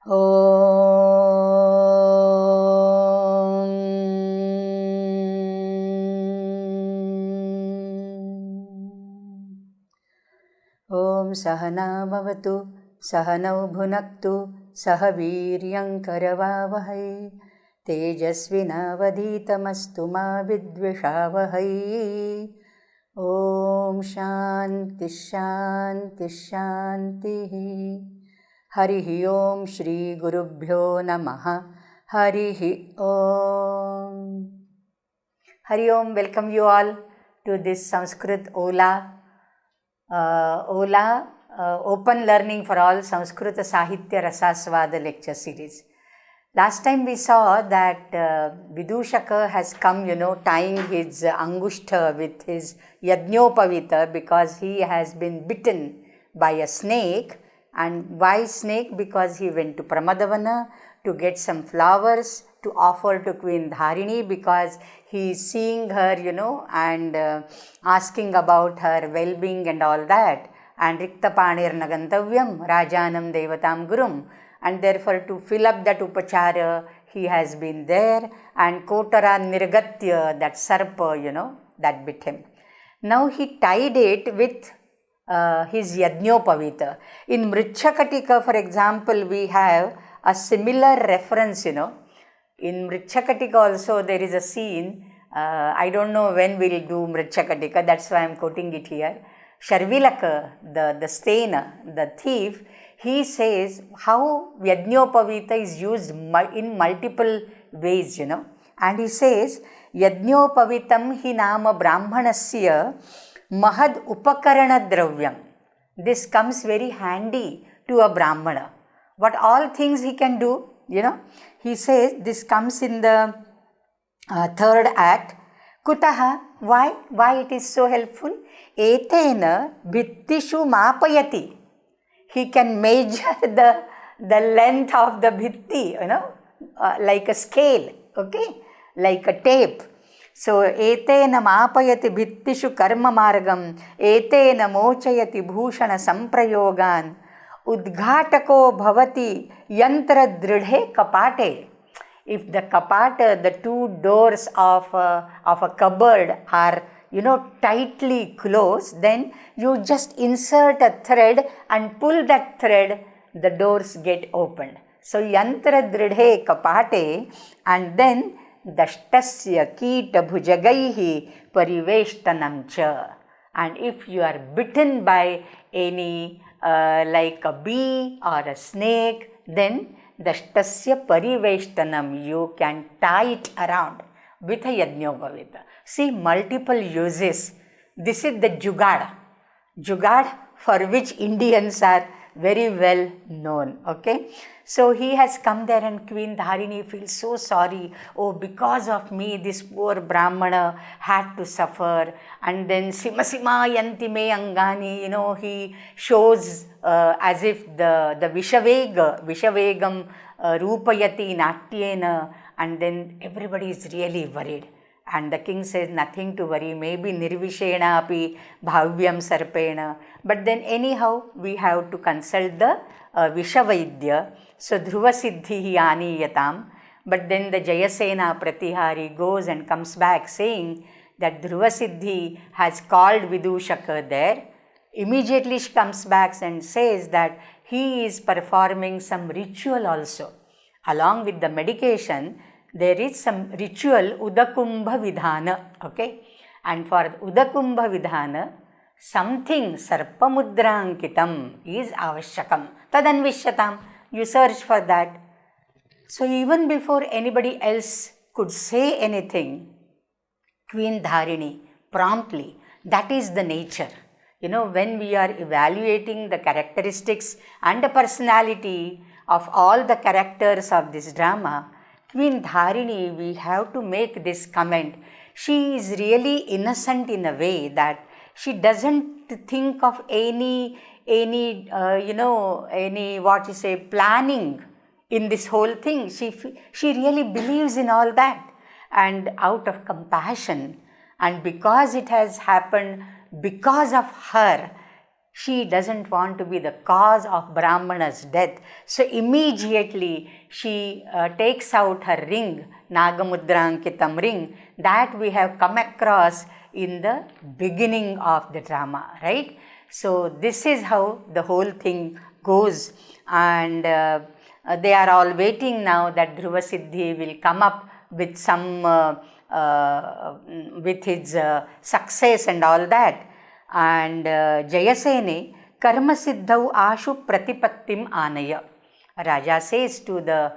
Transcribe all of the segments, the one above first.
Om Sahana Bhavatu Sahanau Bhunaktu Sah Viryam Karavavahai Tejasvinavadhitamastu ma vidvishavahai. Om Shanti Shanti Shanti. Harihi Om Shri Gurubhyo Namaha. Harihi Om. Hari Om, welcome you all to this Sanskrit Open Learning for All Sanskrit Sahitya-rasa lecture series. Last time we saw that Vidushaka has come, tying his angushta with his yajnopavita because he has been bitten by a snake. And why snake? Because he went to Pramadavana to get some flowers to offer to Queen Dharini because he is seeing her, and asking about her well-being and all that. And Riktapanir Nagantavyam Rajanam Devatam Gurum. And therefore to fill up that upachara, he has been there. And Kotara Nirgatya, that sarpa, that bit him. Now he tied it with his Yajnopavita. In Mrichakatika, for example, we have a similar reference, In Mrichakatika also there is a scene, I don't know when we'll do Mrichakatika, that's why I'm quoting it here. Sharvilaka, the stainer, the thief, he says how Yajnopavita is used in multiple ways, And he says, Yajnopavitam hi nama brahmanasya mahad upakarana dravyam. This comes very handy to a brahmana. What all things he can do, He says this comes in the third act. Kutaha, why it is so helpful? Etena bhittishu mapayati. He can measure the length of the bhitti, like a scale, like a tape. So, etena mapayati bhittishu karma margam, etena mochayati bhushana samprayogan, udghatako bhavati yantra dridhe kapate. If the kapata, the two doors of a cupboard are, tightly closed, then you just insert a thread and pull that thread, the doors get opened. So, yantra dridhe kapate, and then dashtasya kita bhujagaihi pariveshtanam cha. And if you are bitten by any like a bee or a snake, then dashtasya pariveshtanam, you can tie it around with a yajnopavita. See, multiple uses. This is the jugad for which Indians are very well known. So he has come there and Queen Dharini feels so sorry. Oh, because of me, this poor Brahmana had to suffer. And then Simasima yanti me angani, he shows as if the Vishavegam rupayati natyena, and then everybody is really worried. And the king says, nothing to worry, maybe nirvishena api bhavyam sarpena. But then anyhow, we have to consult the Vishavaidya. So, Dhruva Siddhi Aniyatam. But then the Jayasena Pratihari goes and comes back saying that Dhruva Siddhi has called Vidushaka there. Immediately she comes back and says that he is performing some ritual also. Along with the medication, there is some ritual Udakumbha Vidhana. And for Udakumbha Vidhana, something Sarpamudrankitam is avashakam. Tadanvishyatam. You search for that. So even before anybody else could say anything, Queen Dharini promptly, that is the nature. When we are evaluating the characteristics and the personality of all the characters of this drama, Queen Dharini, we have to make this comment. She is really innocent in a way that she doesn't think of any planning in this whole thing. She really believes in all that. And out of compassion, and because it has happened because of her, She doesn't want to be the cause of Brahmana's death. So immediately she takes out her ring, Nagamudrankitam ring, that we have come across in the beginning of the drama, right? So this is how the whole thing goes, and they are all waiting now that Dhruva Siddhi will come up with some with his success and all that. And Jayasene karma siddhau ashu pratipattim anaya. Raja says to the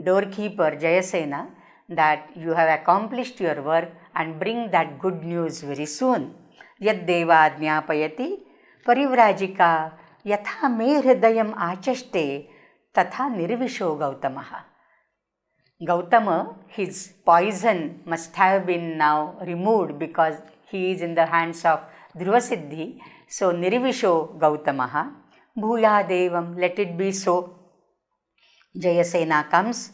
doorkeeper Jayasena that you have accomplished your work and bring that good news very soon. Yad deva adnyapayati parivrajika yatha me hridayam achaste tatha nirvisho Gautamaha. Gautama, his poison must have been now removed because he is in the hands of Dhruva Siddhi. So nirvisho Gautamaha. Bhuya devam, let it be so. Jayasena comes.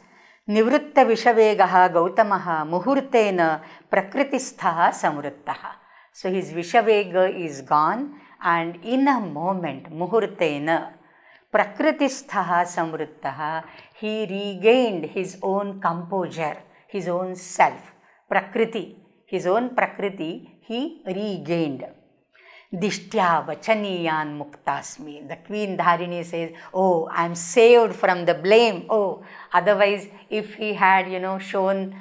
Nivrutta vishavegaha Gautamaha muhurtena prakritisthaha samruttaha. So his vishavega is gone, and in a moment, muhurtena, prakritisthaha samruttaha, he regained his own composure, his own self, prakriti, his own prakriti he regained. Dishtya vachaniyan muktasmi. The queen Dharini says, oh, I am saved from the blame. Oh, otherwise if he had, shown,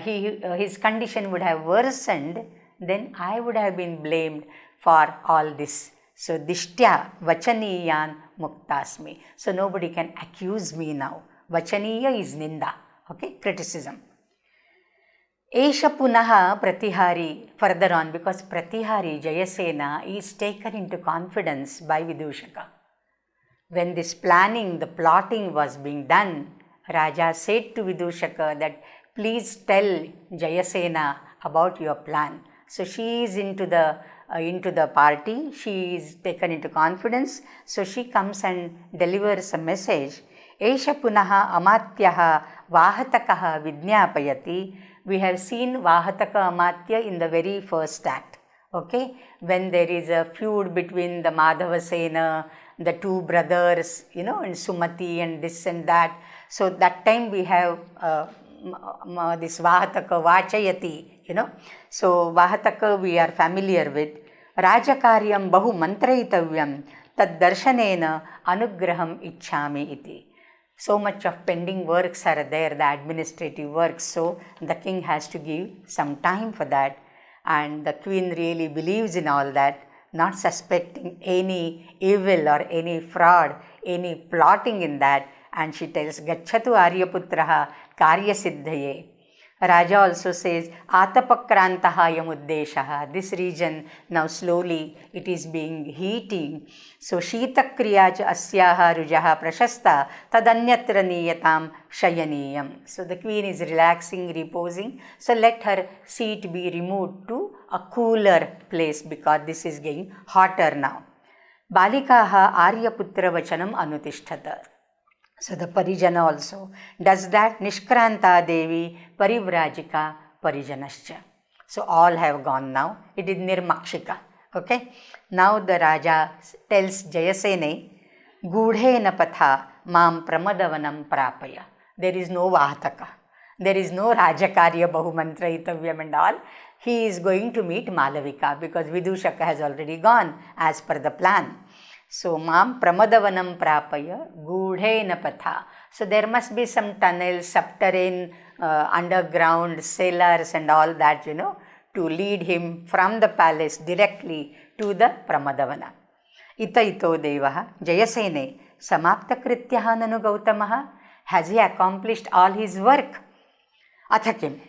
his condition would have worsened, then I would have been blamed for all this. So, Dishtya vachaniyan muktasmi. So, nobody can accuse me now. Vachaniya is ninda, okay, criticism. Esha punaha pratihari, further on, because pratihari Jayasena is taken into confidence by Vidushaka. When this planning, the plotting was being done, Raja said to Vidushaka that please tell Jayasena about your plan. So she is into the party, she is taken into confidence, so she comes and delivers a message. Esha punaha amatyaha vahatakaha vidnyapayati. We have seen Vahataka Amatya in the very first act, okay, when there is a feud between the Madhavasena, the two brothers, and Sumati and this and that. So that time we have this Vahataka Vachayati, So Vahataka we are familiar with. Rajakaryam bahu mantraitavyam tad darshanena anugraham ichchami iti. So much of pending works are there, the administrative works, so the king has to give some time for that, and the queen really believes in all that, not suspecting any evil or any fraud, any plotting in that, and she tells Gachatu Aryaputraha Karya Siddhaye. Raja also says Atapakrantaha Yamuddeshaha. This region now slowly it is being heating. So Shitakriya cha asyaha rujaha prashasta tadanyatra niyatam shayaniyam. So the queen is relaxing, reposing. So let her seat be removed to a cooler place because this is getting hotter now. Balikaha Aryaputra vachanam anutishtata. So the Parijana also does that. Nishkranta Devi Parivrajika Parijanascha. So all have gone now. It is Nirmakshika. Okay. Now the Raja tells Jayasene, Gudhena Patha Mam Pramadavanam Prapaya. There is no Vahataka. There is no Rajakarya Bahumantraitavyam and all. He is going to meet Malavika because Vidushaka has already gone as per the plan. So, Mam Pramadavanam Prapaya Gudhena Patha. So, there must be some tunnels, subterranean, underground, cellars and all that, to lead him from the palace directly to the Pramadavana. Ita ito devaha Jayasene Samapta Krityaha Nanu Gautamaha. Has he accomplished all his work? Athakim.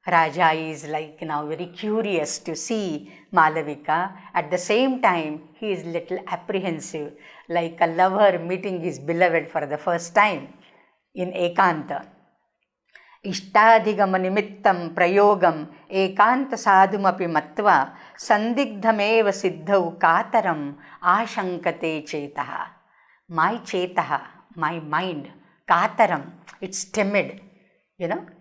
Raja is now very curious to see Malavika. At the same time, he is little apprehensive, like a lover meeting his beloved for the first time in Ekanta. Ishtadhigamanimitam prayogam ekanta sadhumapi matva sandigdhameva siddhau kataram ashankate chetaha. My chetaha, my mind, kataram, it's timid.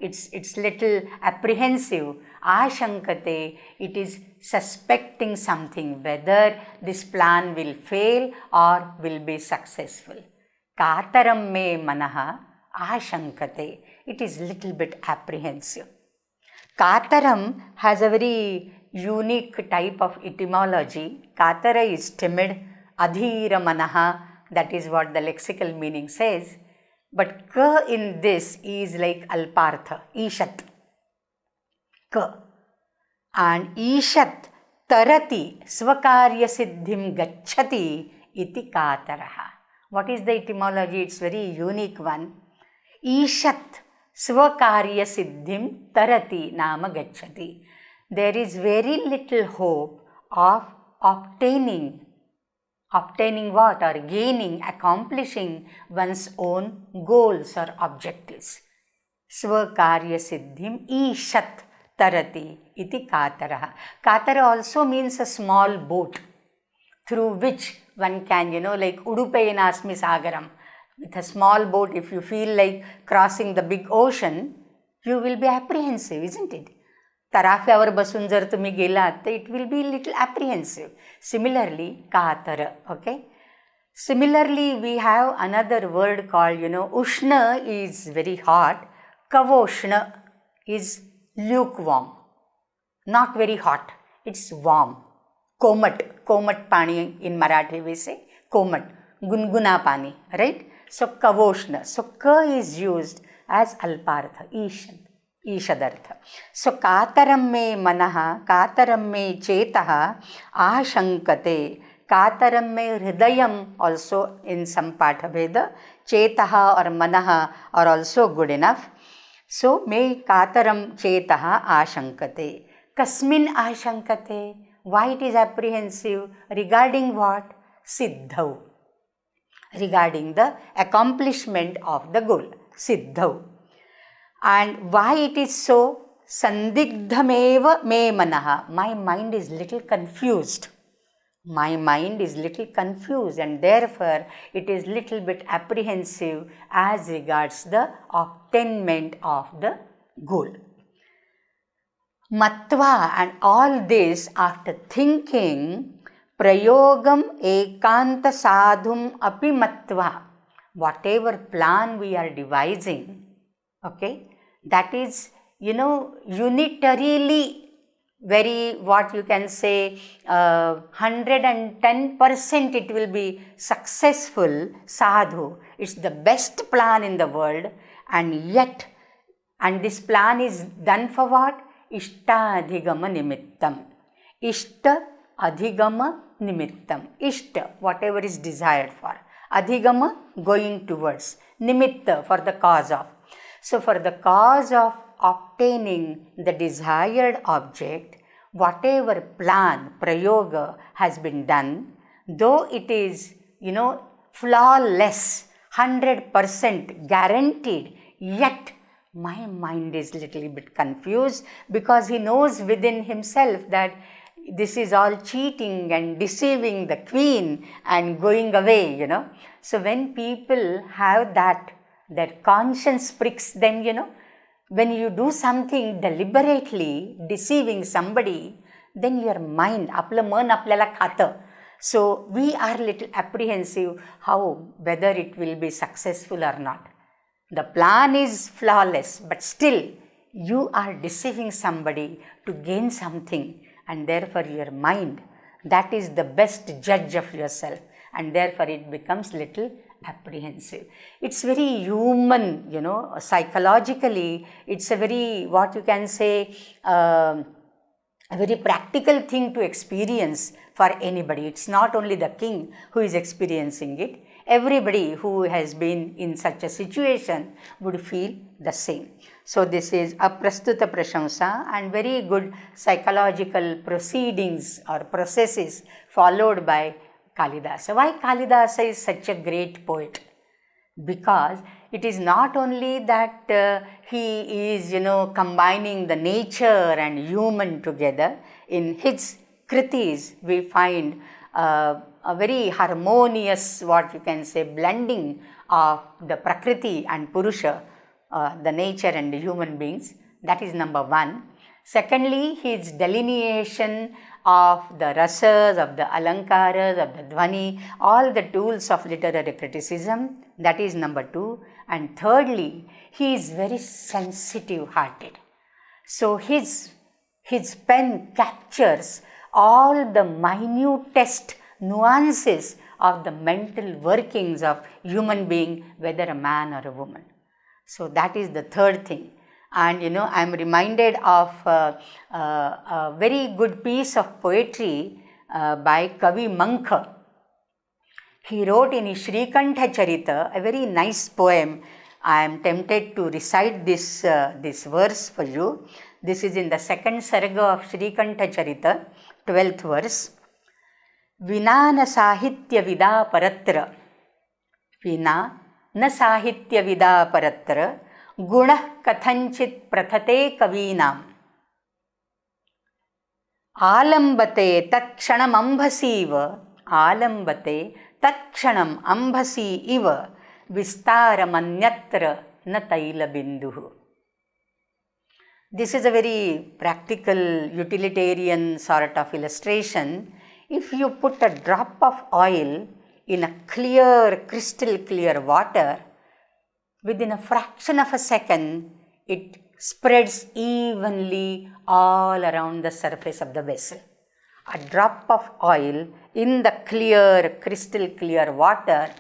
It's little apprehensive. Ashankate, it is suspecting something, whether this plan will fail or will be successful. Kataram me manaha ashankate, it is little bit apprehensive. Kataram has a very unique type of etymology. Katara is timid, adhira manaha, that is what the lexical meaning says. But ka in this is like alpartha, ishat. Ka. And ishat tarati swakarya siddhim gacchati iti kataraha. What is the etymology? It's very unique one. Ishat swakarya siddhim tarati nama gacchati. There is very little hope of obtaining what? Or gaining, accomplishing one's own goals or objectives. Swakarya siddhim ishat tarati iti kataraha. Katara also means a small boat through which one can, like Udupayinasmi Sagaram. With a small boat, if you feel like crossing the big ocean, you will be apprehensive, isn't it? Taraफ्यावर बसून जर तुम्ही गेलात, it will be little apprehensive. Similarly, katara, okay? Similarly, we have another word called, Ushna is very hot. Kavoshna is lukewarm. Not very hot, it's warm. Komat pani in Marathi we say, komat, gunguna pani, right? So, kavoshna. So, ka is used as alpartha, ishadartha. So, kataram me manaha, kataram me chetaha, ashankate. Kataram me hridayam also in some pathabheda. Chetaha or manaha are also good enough. So, me kataram chetaha ashankate. Kasmin ashankate. Why it is apprehensive? Regarding what? Siddhau. Regarding the accomplishment of the goal. Siddhau. And why it is so? Sandigdhameva me manaha. My mind is little confused. My mind is little confused, and therefore it is little bit apprehensive as regards the obtainment of the goal. Matva, and all this after thinking, prayogam ekanta sadhum api matva. Whatever plan we are devising, okay, that is, unitarily very, what you can say, 110% it will be successful sadhu. It's the best plan in the world, and this plan is done for what? Ishta adhigama nimittam. Ishta adhigama nimittam. Ishta, whatever is desired for. Adhigama, going towards. Nimitta, for the cause of. So, for the cause of obtaining the desired object, whatever plan, prayoga has been done, though it is, flawless, 100% guaranteed, yet my mind is little bit confused, because he knows within himself that this is all cheating and deceiving the queen and going away, So, when people have that, their conscience pricks them, when you do something deliberately, deceiving somebody, then your mind, आपलं मन आपल्याला खातं. So, we are little apprehensive whether it will be successful or not. The plan is flawless, but still you are deceiving somebody to gain something, and therefore your mind, that is the best judge of yourself, and therefore it becomes little apprehensive. It's very human, psychologically, it's a very, what you can say, a very practical thing to experience for anybody. It's not only the king who is experiencing it. Everybody who has been in such a situation would feel the same. So, this is aprastuta prashamsa and very good psychological proceedings or processes followed by Kalidasa. Why Kalidasa is such a great poet? Because it is not only that he is, combining the nature and human together. In his kritis, we find a very harmonious, what you can say, blending of the Prakriti and Purusha, the nature and the human beings. That is number one. Secondly, his delineation of the rasas, of the alankaras, of the dhvani, all the tools of literary criticism, that is number 2. And thirdly, he is very sensitive hearted. So his pen captures all the minutest nuances of the mental workings of human being, whether a man or a woman. So that is the third thing. And I am reminded of a very good piece of poetry by Kavi Mankha. He wrote in his Shrikantha Charita a very nice poem. I am tempted to recite this verse for you. This is in the second sarga of Shrikantha Charita, 12th verse. Vina na sahitya vida paratra, vina na sahitya vida paratra, gunah kathanchit prathate kavinam. Alambate takshanam ambhasi iva, alambate takshanam ambhasi iva, vistaramanyatra na taila binduhu. This is a very practical, utilitarian sort of illustration. If you put a drop of oil in a clear, crystal clear water, within a fraction of a second, it spreads evenly all around the surface of the vessel. A drop of oil in the clear, crystal clear water,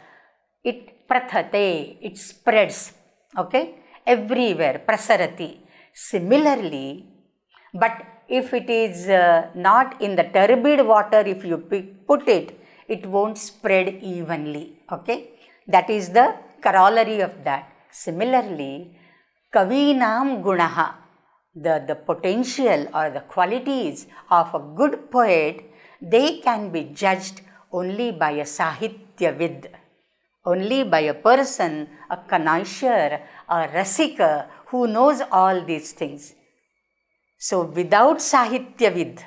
it prathate, it spreads, okay, everywhere, prasarati. Similarly, but if it is not in the turbid water, if you put it, it won't spread evenly, okay. That is the corollary of that. Similarly, kavinam gunaha, the potential or the qualities of a good poet, they can be judged only by a sahitya vid, only by a person, a connoisseur, a rasika who knows all these things. So without sahitya vid,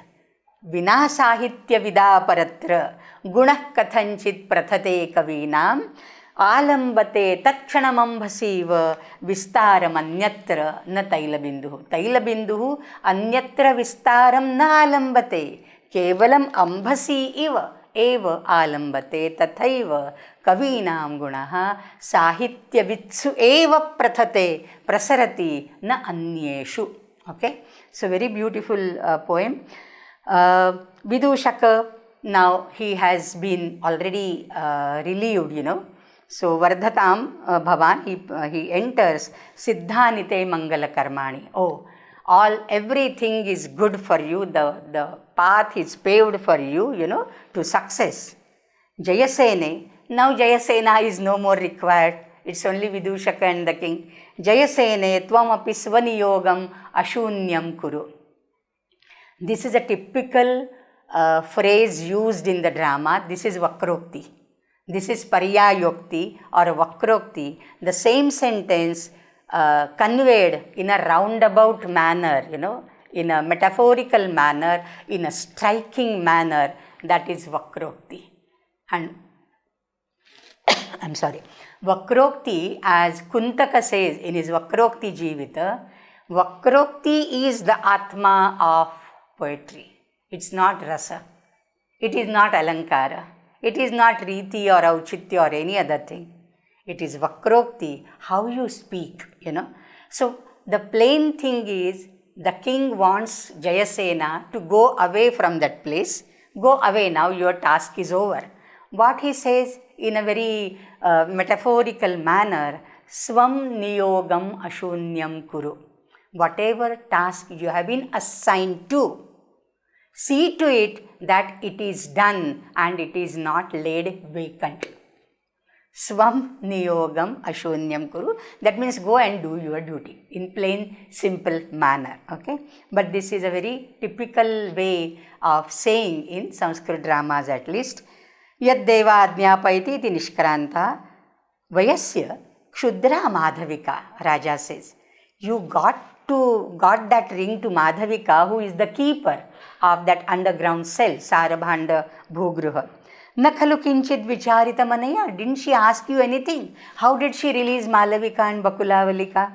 vina sahitya vida paratra, gunah kathanchit prathate kavinam, alambate takshanam ambhasiva, vistaram anyatra na taila binduhu. Taila binduhu anyatra vistaram na alambate, kevalam ambhasi iva eva alambate tathaiva kavinam gunaha sahitya vitsu eva prathate prasarati na anyeshu. Okay, so very beautiful poem. Vidushaka, now he has been already relieved, So Vardhatam Bhavan, he enters Siddhanite Mangala Karmani. Oh, everything is good for you, the path is paved for you, to success. Jayasene, now Jayasena is no more required. It's only Vidushaka and the king. Jayasene tvam api svaniyogam ashunyam kuru. This is a typical phrase used in the drama. This is Vakrokti. This is Paryayokti or Vakrokti. The same sentence conveyed in a roundabout manner, in a metaphorical manner, in a striking manner, that is Vakrokti. And I'm sorry, Vakrokti, as Kuntaka says in his Vakrokti Jivita, Vakrokti is the Atma of poetry. It's not rasa. It is not alankara. It is not riti or auchitya or any other thing. It is Vakrokti, how you speak, So the plain thing is, the king wants Jayasena to go away from that place. Go away now, your task is over. What he says in a very metaphorical manner, Swam niyogam ashunyam kuru. Whatever task you have been assigned to, see to it that it is done and it is not laid vacant. Swam niyogam ashunyam kuru. That means go and do your duty in plain, simple manner. Okay. But this is a very typical way of saying in Sanskrit dramas at least. Yad deva adnyapaiti iti nishkranta vayasya kshudra madhavika, Raja says. You got that ring to Madhavika, who is the keeper of that underground cell, Sarabhanda Bhugruha. Na khalu kinchid vicharita manaya. Didn't she ask you anything? How did she release Malavika and Bakulavalika?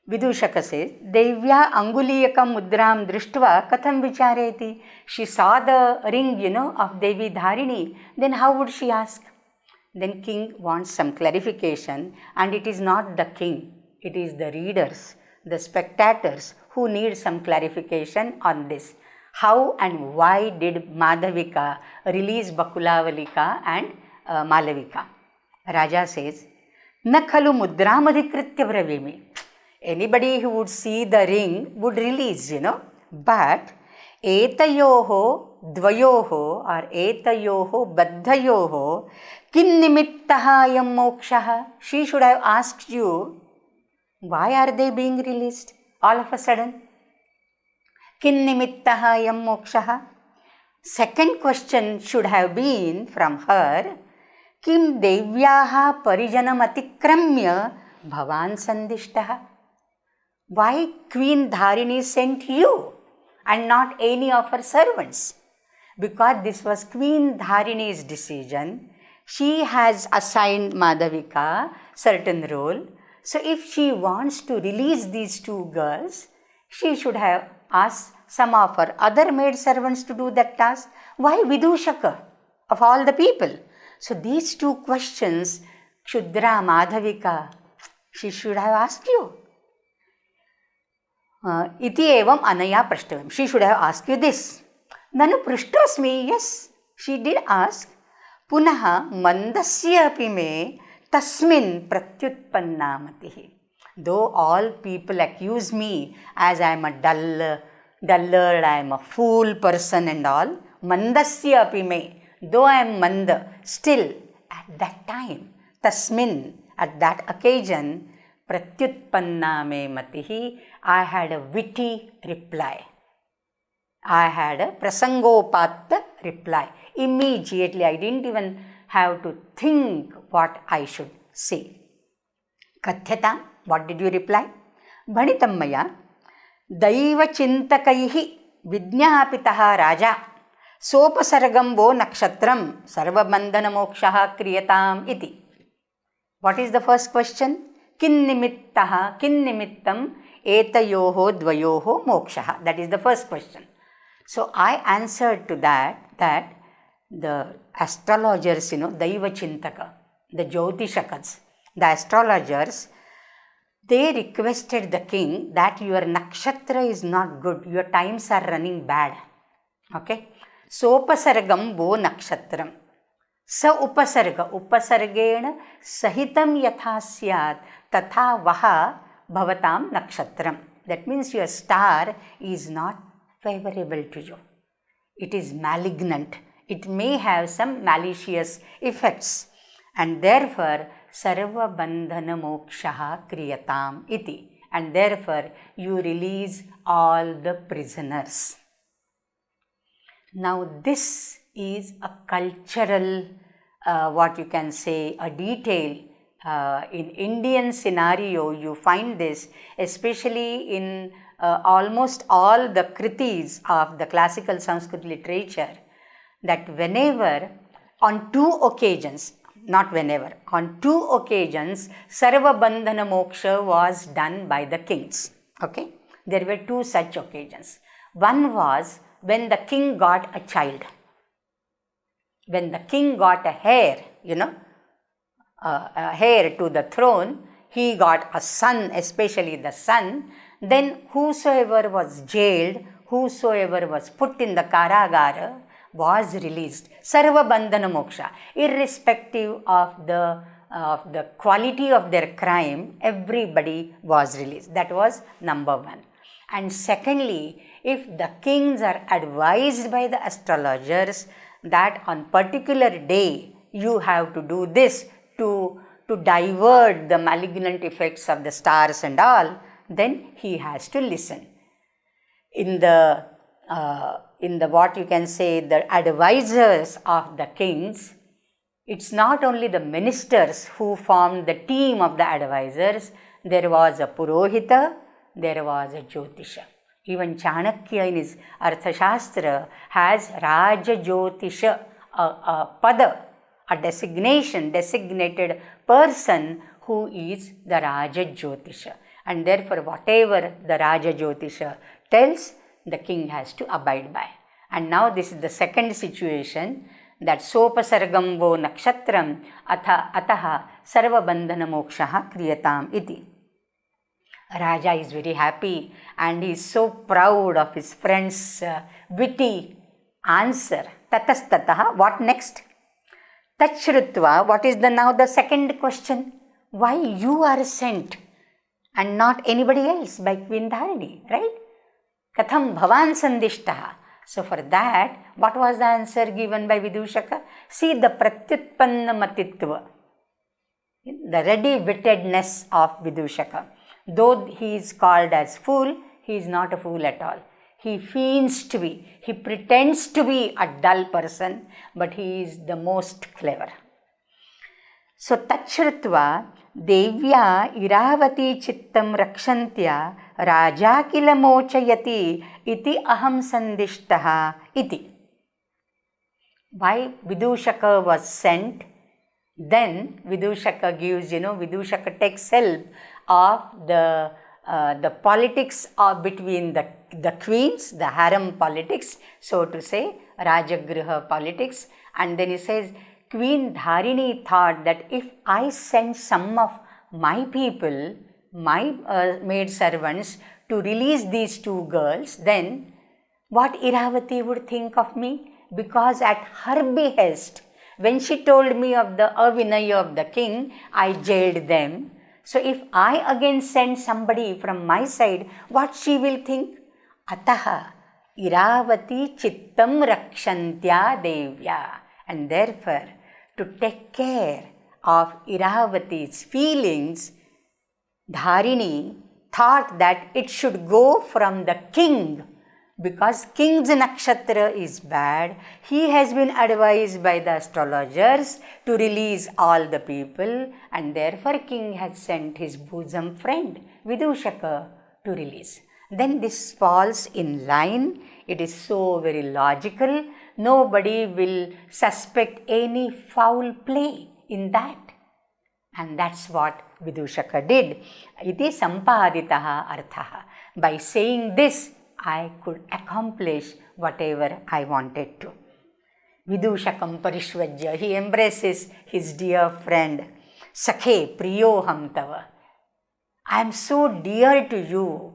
Vidushaka says, Devya Anguliyaka Mudram Drishtva Katham Vichareti. She saw the ring, of Devi Dharini. Then how would she ask? Then king wants some clarification, and it is not the king, it is the readers, the spectators who need some clarification on this. How and why did Madhavika release Bakulavalika and Malavika? Raja says, Na khalu mudramadhikritya bravimi. Anybody who would see the ring would release, But etayoho dvayoho or etayoho baddhayoho kinnimittaha yam mokshaha. She should have asked you, why are they being released all of a sudden? Kinnimittaha yam mokshaha. Second question should have been from her, Kim devyaha parijanam atikramya bhavan sandishtaha. Why Queen Dharini sent you and not any of her servants? Because this was Queen Dharini's decision. She has assigned Madhavika certain role. So if she wants to release these two girls, she should have asked some of her other maid servants to do that task. Why Vidushaka of all the people? So these two questions, Kshudra, Madhavika, she should have asked you. Iti evam anaya prashtavim. She should have asked you this. Nanu prashtosmi. Yes, she did ask. Punaha mandasya api me tasmin pratyutpannamatihi. Though all people accuse me as I am a dullard, I am a fool person and all, mandasya api me, though I am manda, still at that time, tasmin, at that occasion, pratyutpanname matihi, I had a witty reply. I had a prasangopatta reply. Immediately, I didn't even have to think what I should say. Kathyata, what did you reply? Bhanitammaya, Daiva chintakaihi vidnyapitaha raja, Sopasargambo nakshatram, sarvabandhana mokshaha kriyatam iti. What is the first question? Kinnimittaha, kinnimittam, etayoho dvayoho mokshaha. That is the first question. So I answered to that the astrologers, Daiva Chintaka, the Jyotishakas, the astrologers, they requested the king that your nakshatra is not good, your times are running bad. Okay? Sopasargam bo nakshatram. Sa upasarga, upasargena sahitam yatha syat tatha vaha bhavatam nakshatram. That means your star is not favorable to you. It is malignant. It may have some malicious effects. And therefore, sarva bandhana mokshaha kriyatam iti. And therefore, you release all the prisoners. Now, this is a cultural, what you can say, a detail. In Indian scenario, you find this, especially in almost all the kritis of the classical Sanskrit literature, that whenever, on two occasions, on two occasions, Sarva Bandhana Moksha was done by the kings. Okay? There were two such occasions. One was when the king got a child. When the king got a heir, a heir to the throne, he got a son, especially the son, then whosoever was jailed, whosoever was put in the karagara, was released. Sarva Bandhana Moksha. Irrespective of the quality of their crime, everybody was released. That was number one. And secondly, if the kings are advised by the astrologers that on particular day you have to do this to divert the malignant effects of the stars and all, then he has to listen. In the what you can say, the advisors of the kings, it's not only the ministers who formed the team of the advisors, there was a Purohita, there was a Jyotisha. Even Chanakya in his Arthashastra has Raja Jyotisha, a pada, a designated person who is the Raja Jyotisha. and therefore whatever the Raja Jyotisha tells, the king has to abide by. And now this is the second situation, that sopasargam vo nakshatram ataha sarva bandhana mokshaha kriyatam iti. Raja is very happy and he is so proud of his friend's witty answer. Tatastataha, what next? Tachrutva, what is now the second question? Why you are sent and not anybody else by Queen Dharini, right? Katham bhavan sandishtaha. So for that, what was the answer given by Vidushaka? See the pratyutpanna matitva, the ready-wittedness of Vidushaka. Though he is called as fool, he is not a fool at all. He feigns to be, he pretends to be a dull person, but he is the most clever. So tachrutva devya iravati chittam rakshantya raja kila mochayati iti aham sandishtaha iti. Why Vidushaka was sent? Then Vidushaka gives, Vidushaka takes help of the politics between the queens, the harem politics, so to say, Rajagriha politics. And then he says, Queen Dharini thought that if I send some of my people, my maid servants, to release these two girls, then what Iravati would think of me? Because at her behest, when she told me of the avinaya of the king, I jailed them. So if I again send somebody from my side, what she will think? Ataha Iravati chittam rakshantya devya. And therefore, to take care of Iravati's feelings, Dharini thought that it should go from the king, because king's nakshatra is bad. He has been advised by the astrologers to release all the people, and therefore king has sent his bosom friend Vidushaka to release. Then this falls in line. It is so very logical. Nobody will suspect any foul play in that. And that's what Vidushaka did. Iti sampaditaha arthaha. By saying this, I could accomplish whatever I wanted to. Vidushakam parishvajya. He embraces his dear friend. Sakhe priyoham tava. I am so dear to you,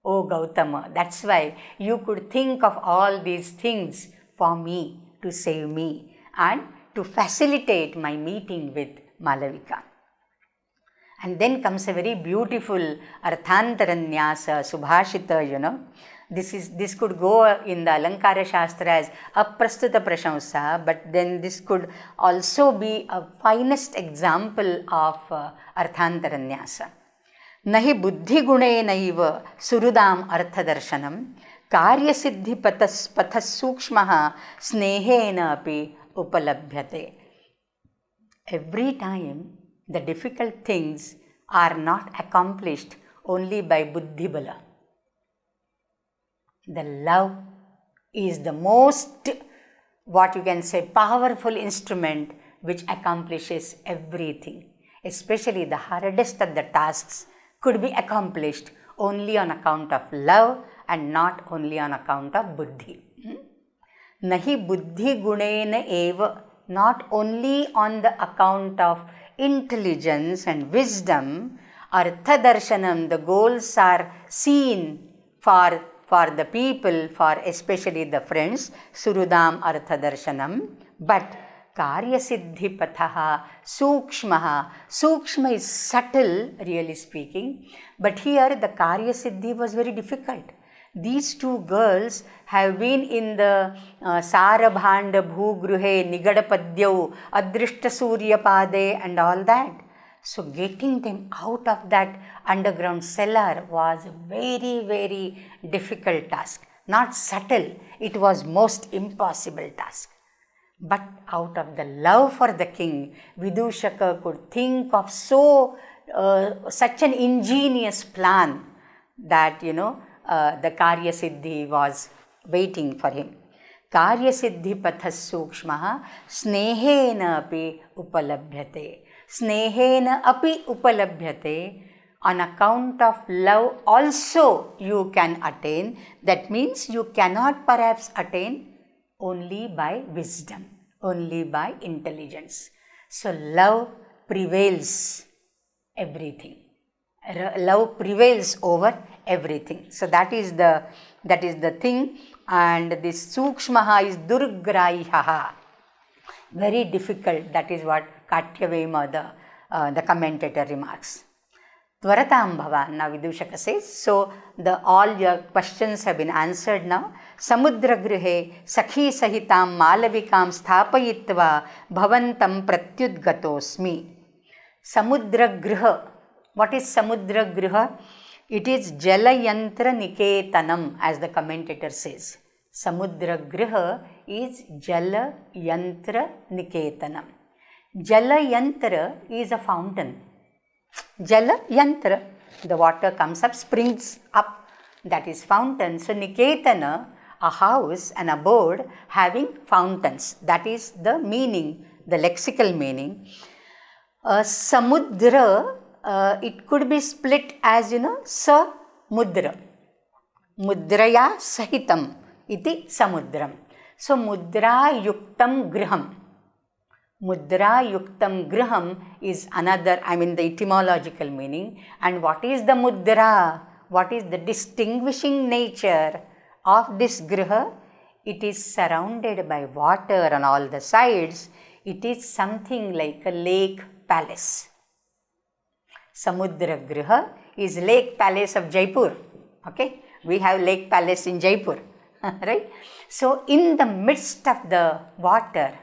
O Gautama. That's why you could think of all these things for me, to save me, and to facilitate my meeting with Malavika. And then comes a very beautiful Arthantaranyasa, Subhashita, This could go in the Alankara Shastra as Aprastuta Prashamsa, but then this could also be a finest example of Arthantaranyasa. Nahi buddhi gune naiva surudam arthadarshanam karya siddhi pathas sukshmaha snehena api upalabhyate. Every time the difficult things are not accomplished only by buddhi bala. The love is the most, what you can say, powerful instrument which accomplishes everything. Especially the hardest of the tasks could be accomplished only on account of love and not only on account of buddhi. Nahi buddhi gunena eva, not only on the account of intelligence and wisdom. Artha darshanam, the goals are seen for the people, for especially the friends, surudam artha darshanam, but karya siddhi pathaha sukshmaha. Sukshma is subtle, really speaking, but here the karya siddhi was very difficult. These two girls have been in the Sarabhanda Bhugruhe Nigadapadyau Adrishta Surya Pade and all that. So getting them out of that underground cellar was a very, very difficult task. Not subtle, it was most impossible task. But out of the love for the king, Vidushaka could think of such an ingenious plan that, the Karya Siddhi was waiting for him. Karya Siddhi pathas sukshmaha snehena api upalabhyate. Snehena api upalabhyate. On account of love also you can attain. That means you cannot perhaps attain only by wisdom, only by intelligence. So love prevails everything. Love prevails over everything. So that is the thing. And this sukshmaha is durgrahihaha. Very difficult. That is what Katyavema, the commentator, remarks. Tvaratam bhava. Now Vidushaka says, so all your questions have been answered now. Samudra grihe sakhi sahitam malavikam sthapayitva bhavantam pratyudgatosmi. Samudra griha. What is samudra griha? It is jalayantra niketanam, as the commentator says. Samudra griha is jalayantra niketanam. Jalayantra is a fountain. Jala yantra, the water comes up, springs up, that is fountain. So Niketana, a house, an abode having fountains. That is the meaning, the lexical meaning. Samudra, it could be split as, samudra. Mudraya sahitam iti samudram. So mudra yuktam griham. Mudra yuktam griham is another, the etymological meaning. And what is the mudra? What is the distinguishing nature of this griha? It is surrounded by water on all the sides. It is something like a lake palace. Samudra griha is lake palace of Jaipur. Okay, we have lake palace in Jaipur, right? So in the midst of the water,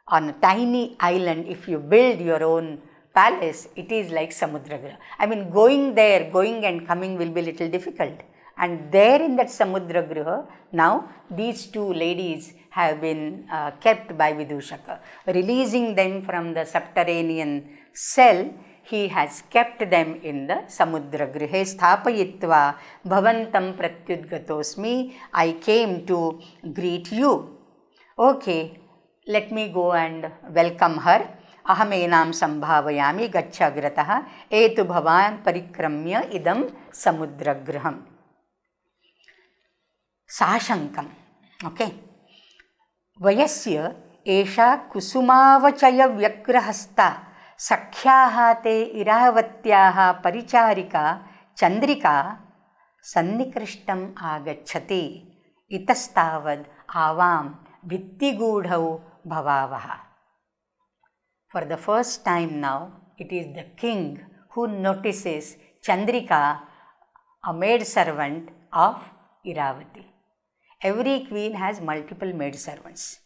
on a tiny island, if you build your own palace, it is like Samudra Griha. Going and coming will be little difficult. And there in that Samudra Griha, now these two ladies have been kept by Vidushaka. Releasing them from the subterranean cell, he has kept them in the Samudra Grihe sthapayitva bhavantam pratyudgatosmi. I came to greet you. Okay. Let me go and welcome her. Aham enam sambhavayami gacchagratah etu bhavan parikramya idam samudra griham. Sashankam. Okay. Vayasya esha kusumavachaya vyagrahasta sakhyaha te iravatyaha paricharika chandrika sannikrishtam agacchati itastavad avam vittigudhau bhavavaha. For the first time now, it is the king who notices Chandrika, a maidservant of Iravati. Every queen has multiple maidservants.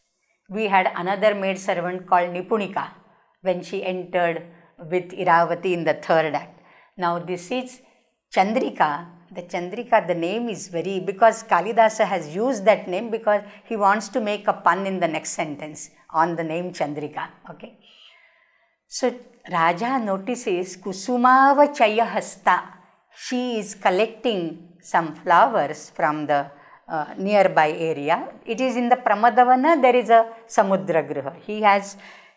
We had another maidservant called Nipunika when she entered with Iravati in the third act. Now this is Chandrika. The Chandrika, the name is because Kalidasa has used that name because he wants to make a pun in the next sentence on the name Chandrika. Okay. So Raja notices Kusumava Chaya Hasta. She is collecting some flowers from the nearby area. It is in the Pramadavana, there is a Samudra Griha.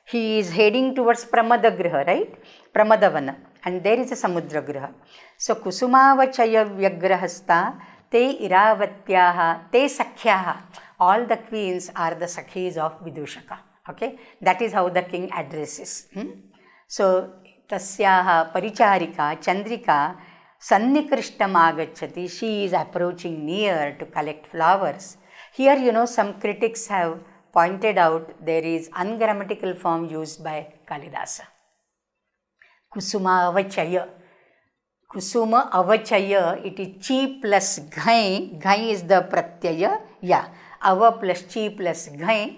He is heading towards Pramadagriha, right? Pramadavana. And there is a Samudra Griha. So Kusumavachaya Vyagrahasta Te Iravatyaha Te Sakhyaha. All the queens are the Sakhis of Vidushaka. Okay? That is how the king addresses. So Tasyaha Paricharika Chandrika Sannikrishtam Agachati. She is approaching near to collect flowers. Here, some critics have pointed out there is ungrammatical form used by Kalidasa. Kusuma avachaya. Kusuma avachaya, it is chi plus ghai. Ghai is the pratyaya. Yeah. Ava plus chi plus ghai.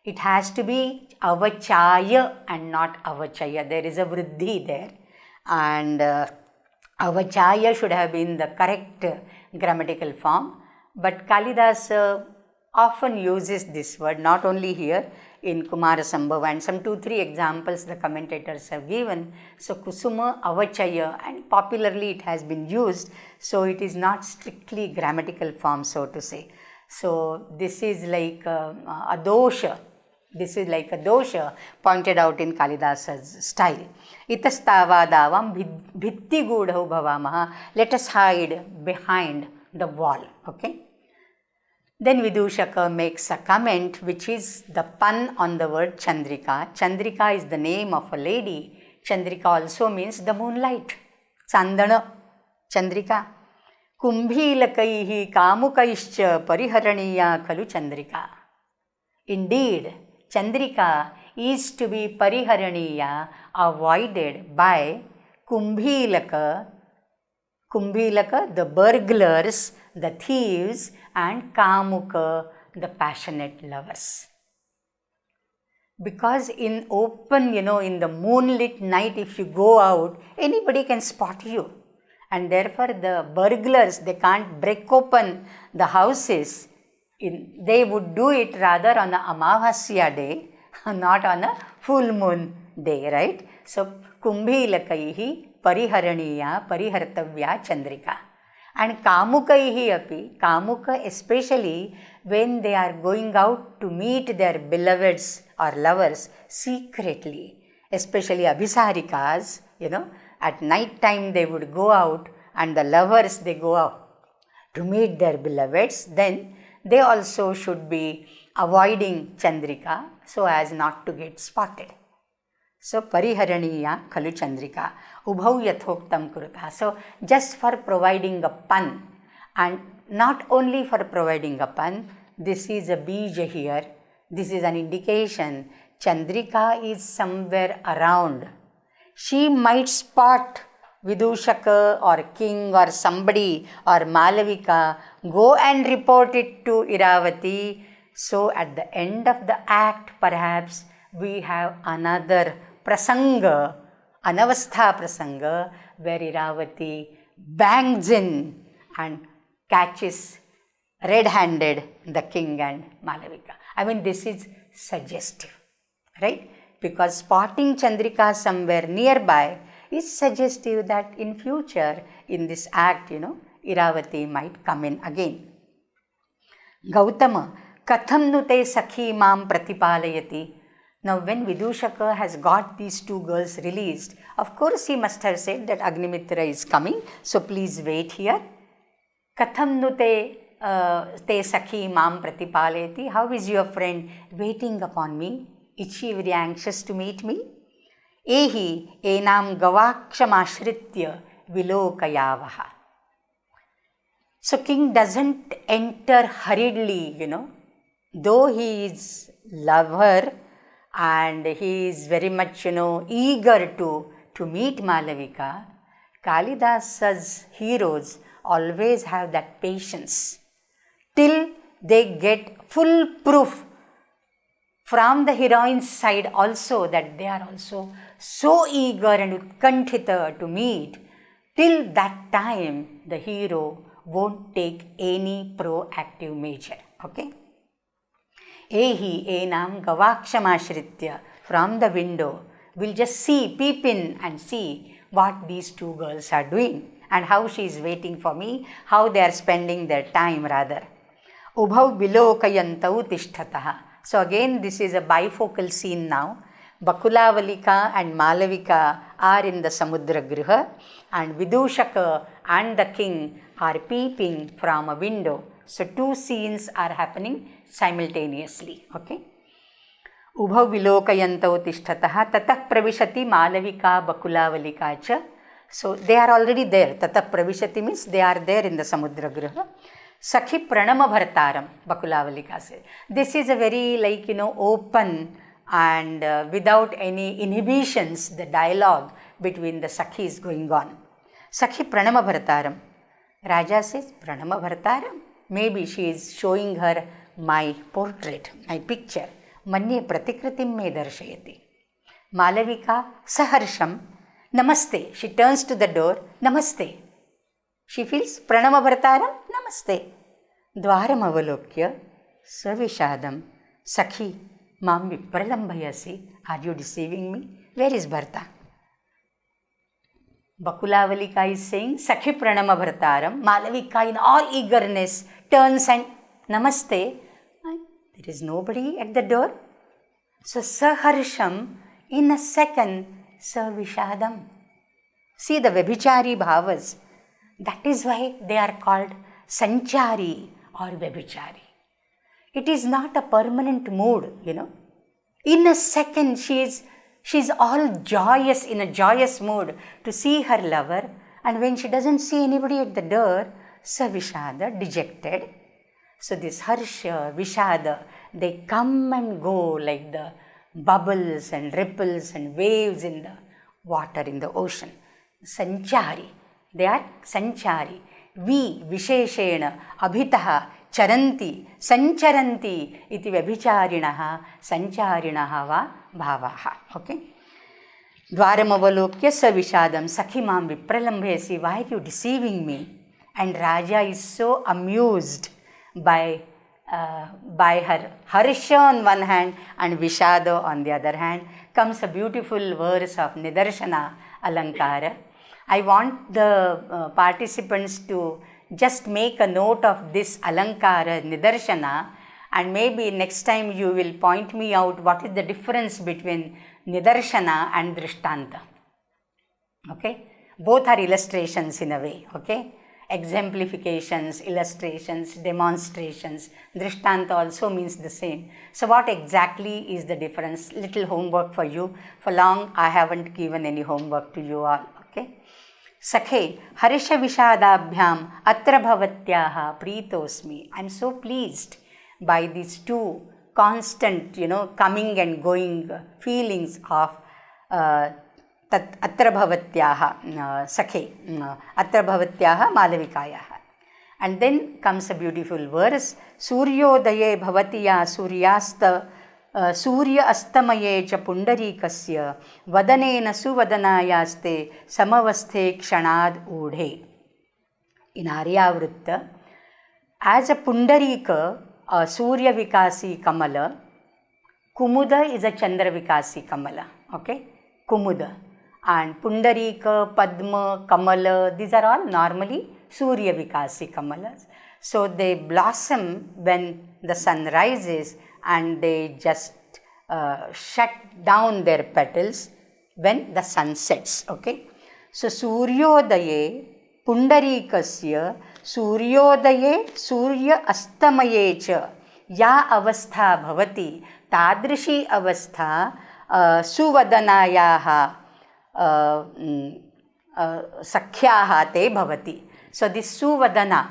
It has to be avachaya and not avachaya. There is a vriddhi there. And avachaya should have been the correct grammatical form. But Kalidasa often uses this word, not only here, in Kumarasambhava, and some 2-3 examples the commentators have given. So Kusuma Avachaya, and popularly it has been used, so it is not strictly grammatical form, so to say. So this is like a dosha This is like a dosha pointed out in Kalidasa's style. Itastava bhitti gudhau bhavamaha. Let us hide behind the wall. Okay. Then Vidushaka makes a comment which is the pun on the word Chandrika. Chandrika is the name of a lady. Chandrika also means the moonlight. Chandana, Chandrika. Kumbhilakaihi kamukaischa pariharaniya khalu Chandrika. Indeed, Chandrika is to be pariharaniya, avoided by Kumbhilaka, the burglars, the thieves, and Kamuka, the passionate lovers. Because in open, in the moonlit night, if you go out, anybody can spot you. And therefore, the burglars, they can't break open the houses. They would do it rather on a Amavasya day, not on a full moon day, right? So, Kumbhilakaihi pariharaniya parihartavya Chandrika. And Kamukaihi api, Kamuka especially when they are going out to meet their beloveds or lovers secretly, especially Abhisarikas, at night time they would go out and the lovers, they go out to meet their beloveds, then they also should be avoiding Chandrika so as not to get spotted. So, pariharaniya khalu Chandrika, ubhau yathoktam kurta. So, just for providing a pun, and not only for providing a pun, this is a bija here, this is an indication Chandrika is somewhere around. She might spot Vidushaka or king or somebody or Malavika, go and report it to Iravati. So, at the end of the act, perhaps we have another prasanga, anavastha prasanga, where Iravati bangs in and catches red-handed the king and Malavika. I mean, this is suggestive, right? Because spotting Chandrika somewhere nearby is suggestive that in future, in this act, Iravati might come in again. Gautama, katham nu te sakhi mam pratipalayati. Now, when Vidushaka has got these two girls released, of course, he must have said that Agnimitra is coming, so please wait here. Katham nu te sakhi mam pratipalayati. How is your friend waiting upon me? Is she very anxious to meet me? Ehi enam gavaksham vilokayavaha. So, king doesn't enter hurriedly, though he is lover and he is very much, eager to meet Malavika. Kalidasa's heroes always have that patience till they get full proof from the heroine's side also that they are also so eager and utkanthita to meet. Till that time, the hero won't take any proactive measure. Okay? Ehi enam gavaksham from the window, we'll just peep in and see what these two girls are doing and how she is waiting for me, how they are spending their time rather. Ubhau vilokayantau tishtataha. So again, this is a bifocal scene now. Bakulavalika and Malavika are in the samudra griha, and Vidushaka and the king are peeping from a window. So two scenes are happening simultaneously. Okay. Ubhau vilokayantau tishtataha tatah pravishati Malavika Bakulavalika cha. So they are already there. Tatah pravishati means they are there in the samudra griha. Sakhi pranama bhartaram, Bakulavalika says. This is a very open and without any inhibitions, the dialogue between the Sakhis going on. Sakhi pranama bhartaram. Raja says, pranama bhartaram. Maybe she is showing her my portrait, my picture. Manye pratikritim me darshayati. Malavika saharsham. Namaste. She turns to the door. Namaste. She feels pranama bhartaram. Namaste. Dwaram avalokya savishadam. Sakhi mam vipralambhayasi. Are you deceiving me? Where is Bharta? Bakulavalika is saying, Sakhi pranama bhartaram. Malavika in all eagerness turns and namaste. There is nobody at the door. So saharsham, in a second, savishadam. See the Vyabhichari bhavas. That is why they are called sanchari or Vyabhichari. It is not a permanent mood, In a second, she's all joyous, in a joyous mood to see her lover. And when she doesn't see anybody at the door, savishada, dejected. So this harsha, vishada, they come and go like the bubbles and ripples and waves in the water, in the ocean. Sanchari, they are sanchari. Vi, visheshena, abhitaha, charanti, sancharanti, iti vyabhicharinaha, sancharinaha va bhavaha. Okay? Dvaramavalokya savishadam, sakhimam vipralambhesi, why are you deceiving me? And Raja is so amused by her harsha on one hand and vishada on the other hand. Comes a beautiful verse of Nidarshana Alankara. I want the participants to just make a note of this Alankara Nidarshana, and maybe next time you will point me out what is the difference between Nidarshana and Drishtanta. Okay? Both are illustrations in a way. Okay? Exemplifications, illustrations, demonstrations. Drishtanta also means the same. So what exactly is the difference? Little homework for you. For long I haven't given any homework to you all. Okay? Sakhe, harsha vishadabhyam atra bhavatyaha preetosmi. I am so pleased by these two constant, coming and going feelings of atra bhavatyaha, sakhe, atra bhavatyaha malavikayaha. And then comes a beautiful verse, suryodaye bhavatiya suryasta Surya astamaye cha pundarikasya vadanena suvadanayaste samavasthe kshanad udhe. In Aryavritta, as a pundarika, a Surya Vikasi Kamala, Kumuda is a Chandra Vikasi Kamala. Okay? Kumuda. And Pundarika, Padma, Kamala, these are all normally Surya Vikasi Kamalas. So they blossom when the sun rises, and they just shut down their petals when the sun sets. Okay? So Suryodaye Pundarikasya Suryodaye Surya Astamaye cha ya avastha bhavati tadrishi avastha suvadanayaha sakhyaha te bhavati. So this Suvadana